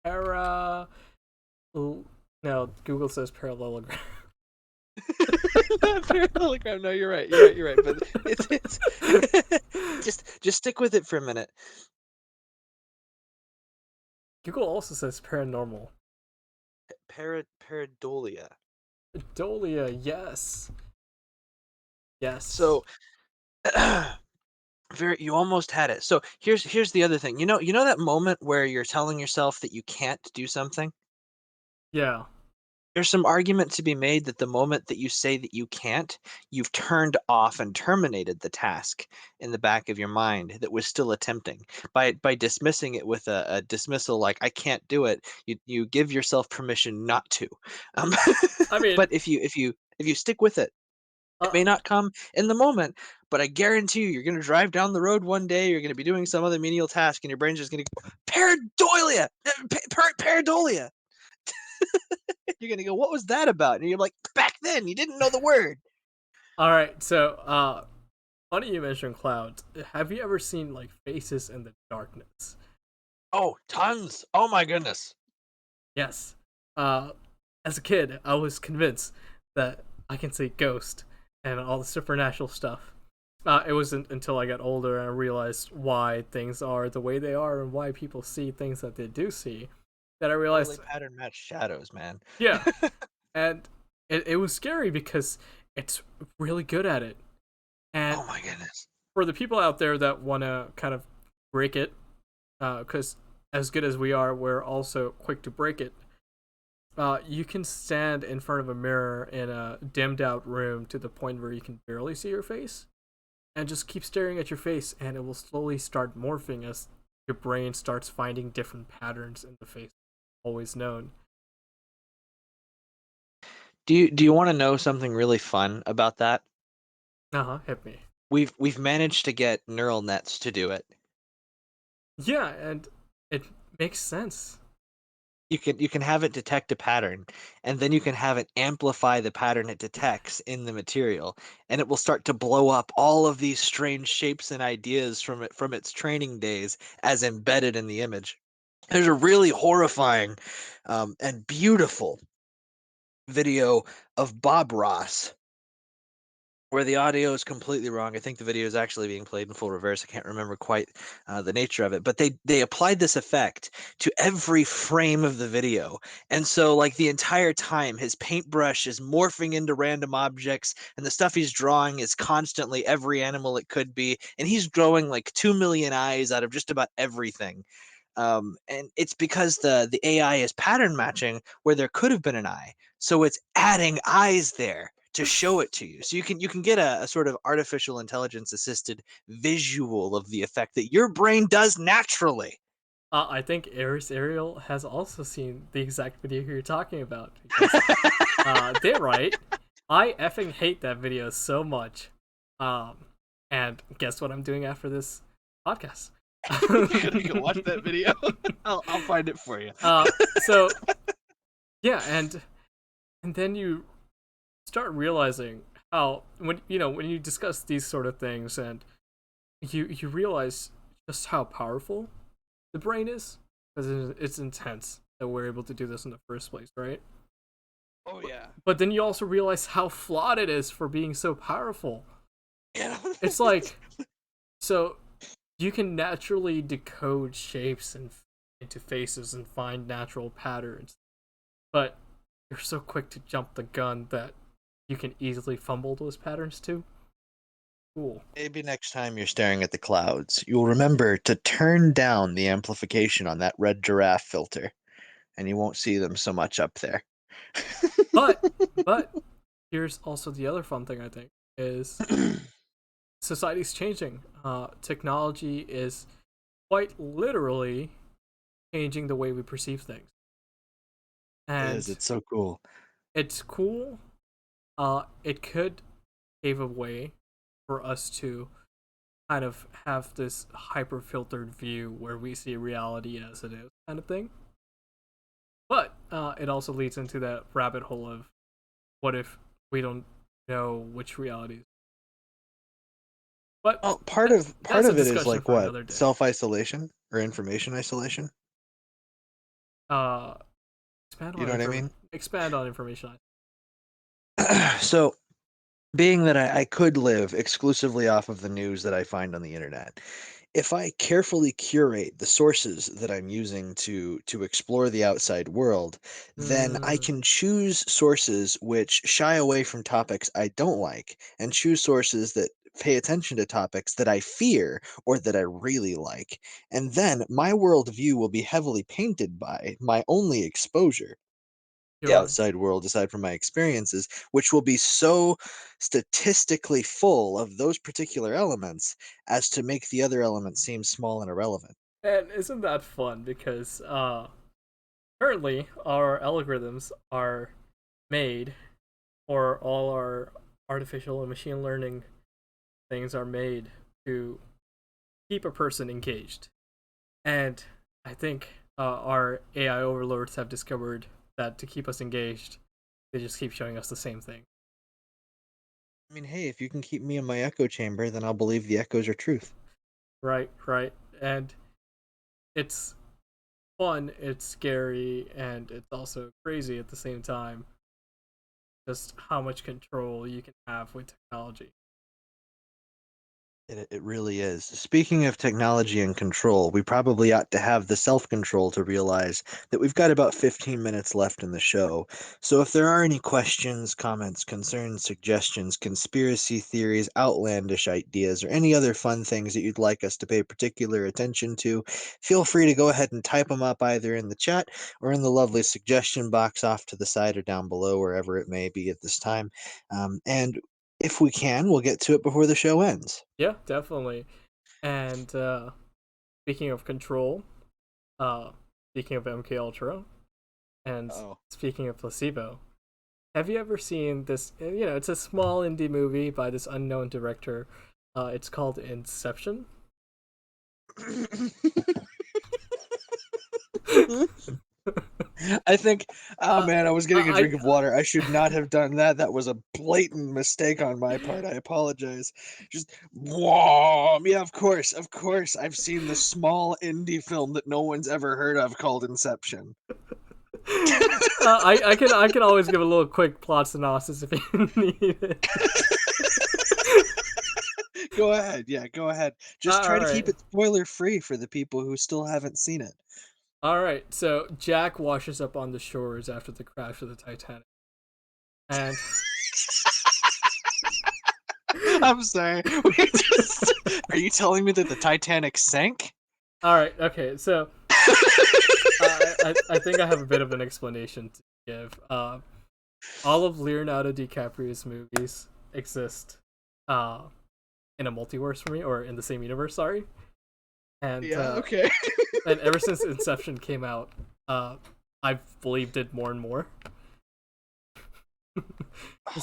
para. No, Google says parallelogram.
Not parallelogram. No, you're right. You're right. You're right. But it's just stick with it for a minute.
Google also says paranormal.
Paradolia.
Dolia, yes, yes.
So very, you almost had it. So here's the other thing. You know that moment where you're telling yourself that you can't do something?
Yeah.
There's some argument to be made that the moment that you say that you can't, you've turned off and terminated the task in the back of your mind that was still attempting. By dismissing it with a dismissal like I can't do it, you give yourself permission not to. Um,
I mean,
but if you stick with it, it
uh,
may not come in the moment, but I guarantee you're going to drive down the road one day. You're going to be doing some other menial task, and your brain's just going to go pareidolia, pareidolia. You're gonna go, what was that about? And you're like, back then you didn't know the word.
all right. So, funny you mentioned clouds. Have you ever seen like faces in the darkness?
Oh, tons. Oh my goodness.
Yes. Uh, as a kid, I was convinced that I can see ghosts and all the supernatural stuff. It wasn't until I got older and I realized why things are the way they are and why people see things that they do see that I
Totally
realized,
pattern match shadows, man.
yeah. And it was scary because it's really good at it. And
Oh my goodness.
for the people out there that want to kind of break it, because as good as we are, we're also quick to break it. You can stand in front of a mirror in a dimmed out room to the point where you can barely see your face, and just keep staring at your face, and it will slowly start morphing as your brain starts finding different patterns in the face always known.
Do you want to know something really fun about that?
Uh huh. Hit me.
We've managed to get neural nets to do it.
Yeah, and it makes sense.
You can have it detect a pattern, and then you can have it amplify the pattern it detects in the material, and it will start to blow up all of these strange shapes and ideas from its training days as embedded in the image. There's a really horrifying and beautiful video of Bob Ross where the audio is completely wrong. I think the video is actually being played in full reverse. I can't remember quite the nature of it, but they applied this effect to every frame of the video, and so like the entire time, his paintbrush is morphing into random objects, and the stuff he's drawing is constantly every animal it could be, and he's growing like 2 million eyes out of just about everything. And it's because the AI is pattern matching where there could have been an eye, so it's adding eyes there to show it to you. So you can get a sort of artificial intelligence assisted visual of the effect that your brain does naturally.
I think Aris Ariel has also seen the exact video you're talking about because they're right. I effing hate that video so much. Um, and guess what I'm doing after this podcast?
You gotta go watch that video. I'll find it for you.
So yeah, and then you start realizing how when you discuss these sort of things and you realize just how powerful the brain is because it's intense that we're able to do this in the first place, right?
Oh yeah.
But then you also realize how flawed it is for being so powerful.
Yeah.
It's like so you can naturally decode shapes and into faces and find natural patterns, but you're so quick to jump the gun that you can easily fumble those patterns too. Cool.
Maybe next time you're staring at the clouds, you'll remember to turn down the amplification on that red giraffe filter, and you won't see them so much up there.
But but here's also the other fun thing I think is society's changing. Technology is quite literally changing the way we perceive things,
It is.
and
It's so cool.
it's cool. It could pave a way for us to kind of have this hyper filtered view where we see reality as it is, kind of thing. But it also leads into that rabbit hole of what if we don't know which realities. But
Well, part
that,
of part
that's a
of it is
discussion
like
for
what?
another day.
Self-isolation or information isolation?
Uh,
You know what I mean?
expand on information.
So, being that I could live exclusively off of the news that I find on the internet, if I carefully curate the sources that I'm using to explore the outside world, then I
Mm,
can choose sources which shy away from topics I don't like and choose sources that pay attention to topics that I fear or that I really like. And then my worldview will be heavily painted by my only exposure, the
sure.
outside world aside from my experiences, which will be so statistically full of those particular elements as to make the other elements seem small and irrelevant.
And isn't that fun? Because currently our algorithms are made, or all our artificial and machine learning things are made to keep a person engaged. And I think our AI overlords have discovered that to keep us engaged, they just keep showing us the same thing.
I mean, hey, if you can keep me in my echo chamber, then I'll believe the echoes are truth.
Right, right. And it's fun, it's scary, and it's also crazy at the same time. Just how much control you can have with technology.
It really is. Speaking of technology and control, we probably ought to have the self control to realize that we've got about 15 minutes left in the show. So if there are any questions, comments, concerns, suggestions, conspiracy theories, outlandish ideas, or any other fun things that you'd like us to pay particular attention to, feel free to go ahead and type them up either in the chat or in the lovely suggestion box off to the side or down below, wherever it may be at this time. And if we can, we'll get to it before the show ends.
Yeah, definitely. And speaking of control, uh, speaking of MK Ultra, and
Oh.
speaking of placebo, have you ever seen this? You know, it's a small indie movie by this unknown director. It's called Inception.
I think, oh
uh,
man, I was getting a
I
drink of water. I should not have done that. That was a blatant mistake on my part. I apologize. Just, whoa. Yeah, of course, of course. I've seen the small indie film that no one's ever heard of called Inception.
I can always give a little quick plot synopsis if you need it.
Go ahead. Yeah, go ahead. Just
All
try to
right.
keep it spoiler free for the people who still haven't seen it.
All right, so Jack washes up on the shores after the crash of the Titanic, and
I'm sorry. We just, are you telling me that the Titanic sank?
all right, okay, so I think I have a bit of an explanation to give. All of Leonardo DiCaprio's movies exist uh, in a multiverse for me, or in the same universe. Sorry, and
Yeah, okay.
and ever since Inception came out, I've believed it more and more.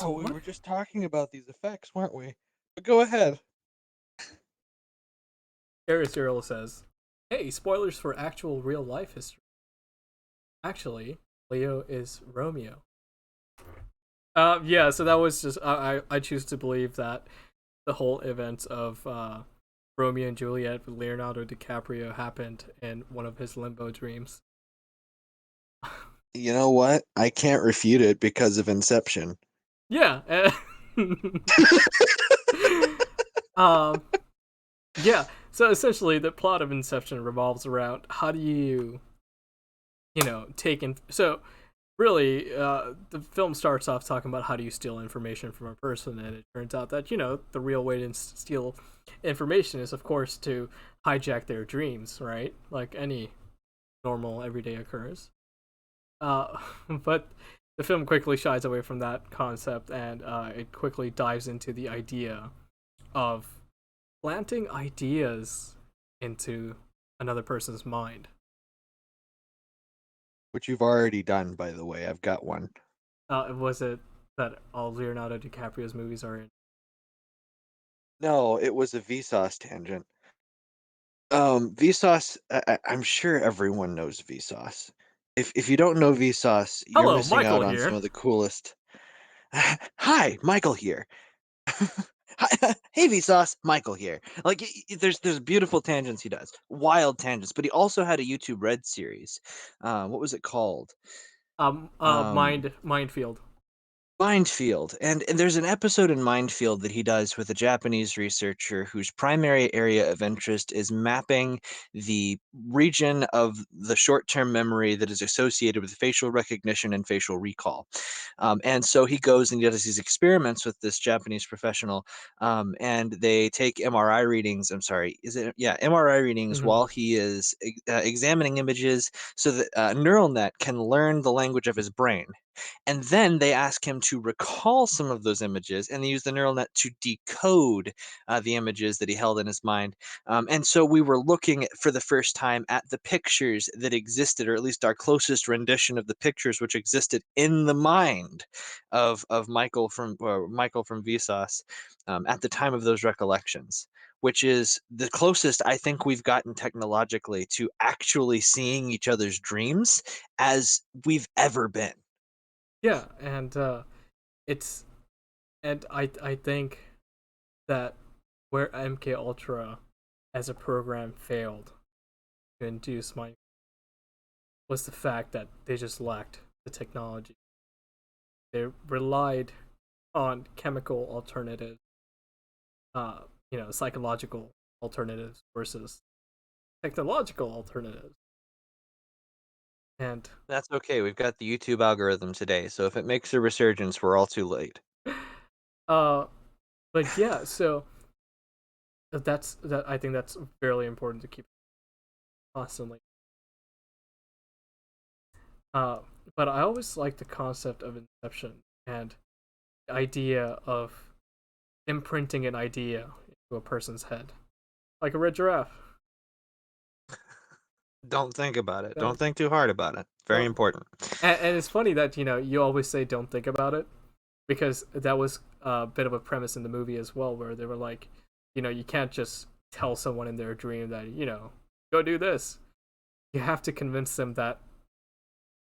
Oh, we
What?
were just talking about these effects, weren't we? But go ahead.
Aristotle says, "Hey, spoilers for actual real life history. Actually, Leo is Romeo." Yeah, so that was just I choose to believe that the whole event of Romeo and Juliet with Leonardo DiCaprio happened in one of his limbo dreams.
You know what? I can't refute it because of Inception.
Yeah. um. Yeah. So essentially, the plot of Inception revolves around how do you, take in. So really, the film starts off talking about how do you steal information from a person, and it turns out that the real way to steal information is, of course, to hijack their dreams, right? Like any normal everyday occurrence. But the film quickly shies away from that concept, and it quickly dives into the idea of planting ideas into another person's mind.
Which you've already done, by the way. I've got one.
Was it that all Leonardo DiCaprio's movies are in?
No, it was a Vsauce tangent. Vsauce, I'm sure everyone knows Vsauce. If you don't know Vsauce, you're
Hello,
missing
Michael
out on some
here.
of the coolest. Hi, Michael here. Hi, hey Vsauce, Michael here. Like there's beautiful tangents he does, wild tangents. But he also had a YouTube Red series. What was it called? Um,
Mindfield.
Mindfield. And there's an episode in Mindfield that he does with a Japanese researcher whose primary area of interest is mapping the region of the short-term memory that is associated with facial recognition and facial recall. And so he goes and he does these experiments with this Japanese professional, and they take MRI readings. I'm sorry, is it? Yeah, MRI readings
Hmm.
while he is examining images so that a neural net can learn the language of his brain. And then they ask him to recall some of those images and they use the neural net to decode the images that he held in his mind. And so we were looking for the first time at the pictures that existed, or at least our closest rendition of the pictures which existed in the mind of Michael from Vsauce at the time of those recollections. Which is the closest I think we've gotten technologically to actually seeing each other's dreams as we've ever been.
Yeah, and it's I think that where MK Ultra as a program failed to induce mind was the fact that they just lacked the technology. They relied on chemical alternatives, uh, psychological alternatives versus technological alternatives. And
That's okay. We've got the YouTube algorithm today, so if it makes a resurgence, we're all too late.
uh, but yeah, so I think that's fairly important to keep constantly. Uh, but I always like the concept of inception and the idea of imprinting an idea into a person's head, like a red giraffe.
Don't think about it.
Uh,
Don't think too hard about it. Very
well,
important.
and it's funny that you always say don't think about it because that was a bit of a premise in the movie as well, where they were like, you can't just tell someone in their dream that go do this. You have to convince them that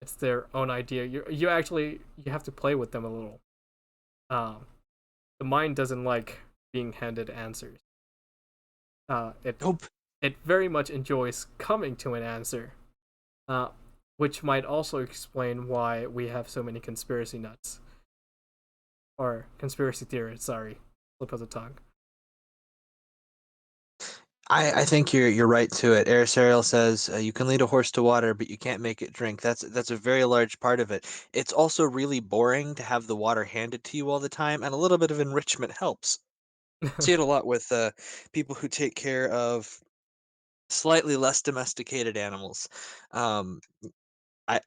it's their own idea. You have to play with them a little. Um, the mind doesn't like being handed answers. It
Nope.
it very much enjoys coming to an answer, uh, which might also explain why we have so many conspiracy nuts or conspiracy theorists. Sorry, slip of the tongue.
I think you're right to it. Aristotle says you can lead a horse to water, but you can't make it drink. That's a very large part of it. It's also really boring to have the water handed to you all the time, and a little bit of enrichment helps. See it a lot with people who take care of slightly less domesticated animals. Um,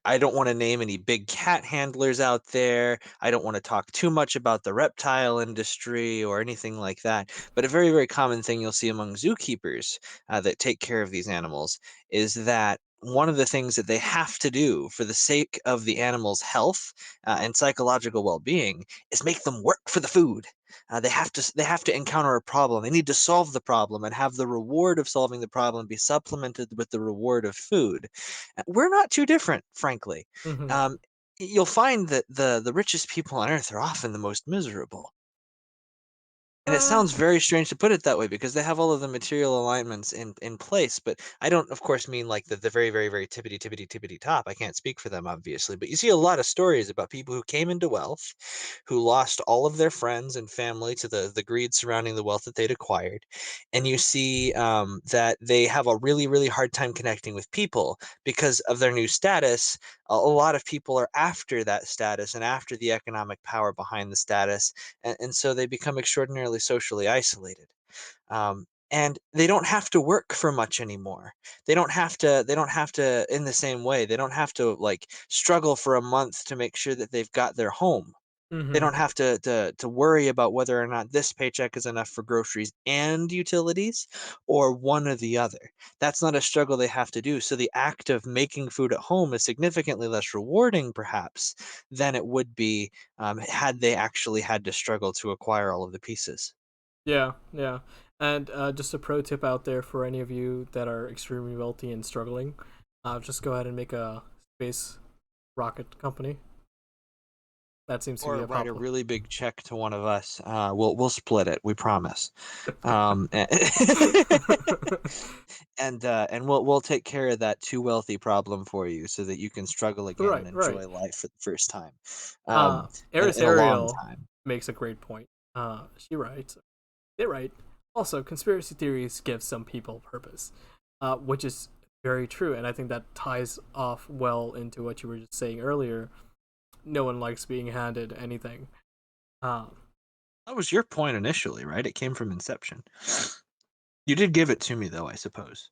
I don't want to name any big cat handlers out there. I don't want to talk too much about the reptile industry or anything like that. But a very, very common thing you'll see among zookeepers that take care of these animals is that one of the things that they have to do for the sake of the animal's health and psychological well-being is make them work for the food. They have to encounter a problem. They need to solve the problem and have the reward of solving the problem be supplemented with the reward of food. We're not too different, frankly.
Hmm.
Um, you'll find that the richest people on earth are often the most miserable. And it
uh,
sounds very strange to put it that way because they have all of the material alignments in place, but I don't, of course, mean like the very, very, very tippity, tippity, tippity top. I can't speak for them, obviously, but you see a lot of stories about people who came into wealth, who lost all of their friends and family to the greed surrounding the wealth that they'd acquired, and you see that they have a really, really hard time connecting with people because of their new status. a lot of people are after that status and after the economic power behind the status, and so they become extraordinarily socially isolated. And they don't have to work for much anymore. They don't have to in the same way. They don't have to like struggle for a month to make sure that they've got their home. They
Mm-hmm.
don't have to worry about whether or not this paycheck is enough for groceries and utilities or one or the other. That's not a struggle they have to do. So the act of making food at home is significantly less rewarding, perhaps, than it would be had they actually had to struggle to acquire all of the pieces.
Yeah, yeah. And just a pro tip out there for any of you that are extremely wealthy and struggling, just go ahead and make a space rocket company. That seems to be
Or
a
write a
popular.
really big check to one of us. We'll split it. We promise. Um, and we'll take care of that too wealthy problem for you, so that you can struggle again
Right,
and
right.
enjoy life for the first time,
Eris
in a long
Ariel
time.
makes a great point. She writes, they write, also, conspiracy theories give some people purpose, which is very true. And I think that ties off well into what you were just saying earlier. No one likes being handed anything. Um,
That was your point initially, right? It came from Inception. You did give it to me, though, I suppose.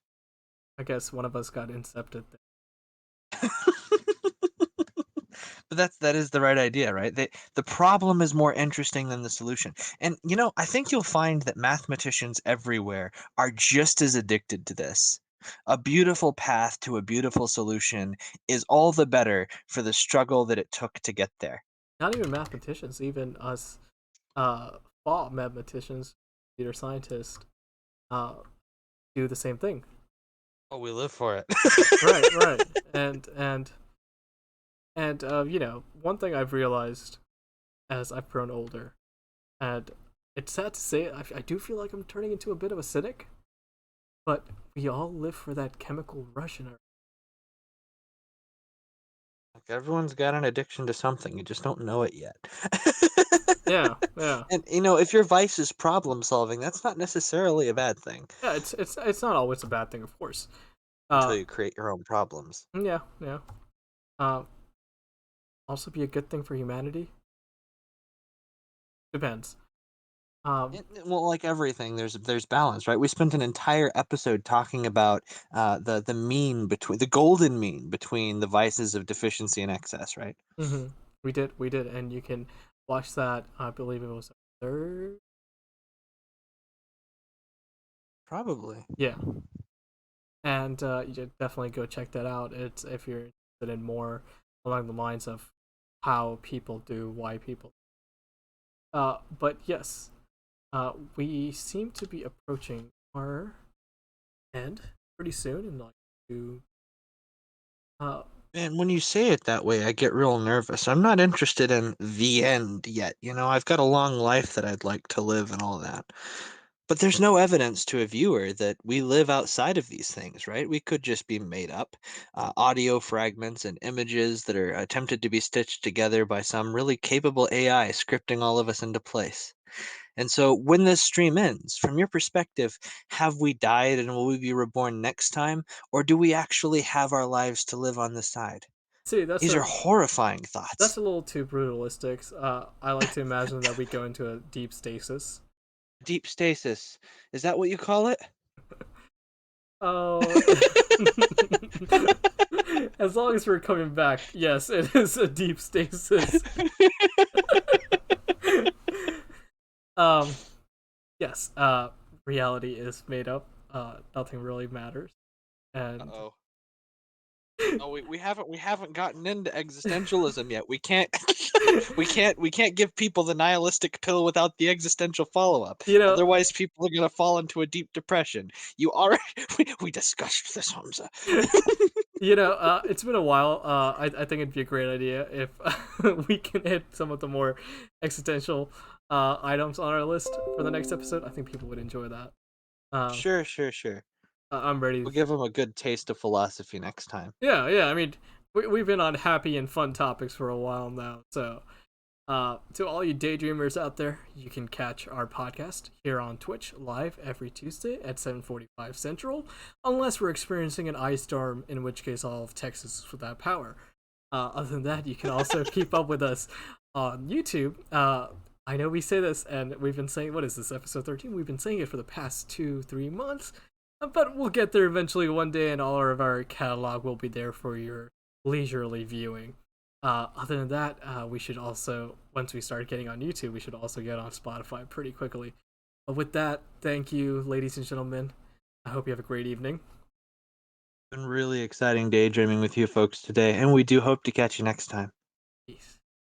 I guess one of us got incepted.
But that is the right idea, right? The problem is more interesting than the solution. And I think you'll find that mathematicians everywhere are just as addicted to this. A beautiful path to a beautiful solution is all the better for the struggle that it took to get there.
Not even mathematicians, even us uh, fall mathematicians, computer scientists, uh, do the same thing.
Oh, we live for it.
Right, right. And one thing I've realized as I've grown older, and it's sad to say, I do feel like I'm turning into a bit of a cynic, but we all live for that chemical rush in our.
Like, everyone's got an addiction to something, you just don't know it yet.
Yeah, yeah,
And if your vice is problem solving, that's not necessarily a bad thing
yeah. It's not always a bad thing, of course.
until
Uh,
you create your own problems.
yeah, yeah. Uh, also be a good thing for humanity. Depends. Um,
Well, like everything, there's balance, right? We spent an entire episode talking about the mean between the golden mean between the vices of deficiency and excess, right?
mm-hmm. We did, and you can watch that. I believe it was third.
Probably.
Yeah, and you should definitely go check that out. It's if you're interested in more along the lines of how people do, why people. But yes, we seem to be approaching our end pretty soon, in like two. Uh,
And when you say it that way, I get real nervous. I'm not interested in the end yet. I've got a long life that I'd like to live and all that. But there's no evidence to a viewer that we live outside of these things, right? We could just be made up audio fragments and images that are attempted to be stitched together by some really capable AI scripting all of us into place. And so when this stream ends, from your perspective, have we died and will we be reborn next time? Or do we actually have our lives to live on the side?
see,
These are horrifying
that's
thoughts.
a little too brutalistic. I like to imagine that we go into a deep stasis.
Deep stasis. Is that what you call it?
Oh, as long as we're coming back, yes, it is a deep stasis. um, yes. Reality is made up. Nothing really matters, and
Uh-oh. Oh, we haven't gotten into existentialism yet. We can't we can't give people the nihilistic pill without the existential follow-up.
you know,
Otherwise, people are gonna fall into a deep depression. You already we discussed this, Hamza.
it's been a while. I think it'd be a great idea if we can hit some of the more existential items on our list for the next episode. I think people would enjoy that. Um,
Sure, sure, sure.
I'm ready.
We'll give them a good taste of philosophy next time.
Yeah, yeah. I mean, we've been on happy and fun topics for a while now. So, to all you daydreamers out there, you can catch our podcast here on Twitch live every Tuesday at 7:45 Central, unless we're experiencing an ice storm, in which case all of Texas is without power. Other than that, you can also keep up with us on YouTube. I know we say this, and we've been saying, what is this, episode 13? We've been saying it for the past 2-3 months, but we'll get there eventually one day, and all of our catalog will be there for your leisurely viewing. Other than that, we should also, once we start getting on YouTube, we should also get on Spotify pretty quickly. But with that, thank you, ladies and gentlemen. I hope you have a great evening.
Been really exciting daydreaming with you folks today, and we do hope to catch you next time.
Peace.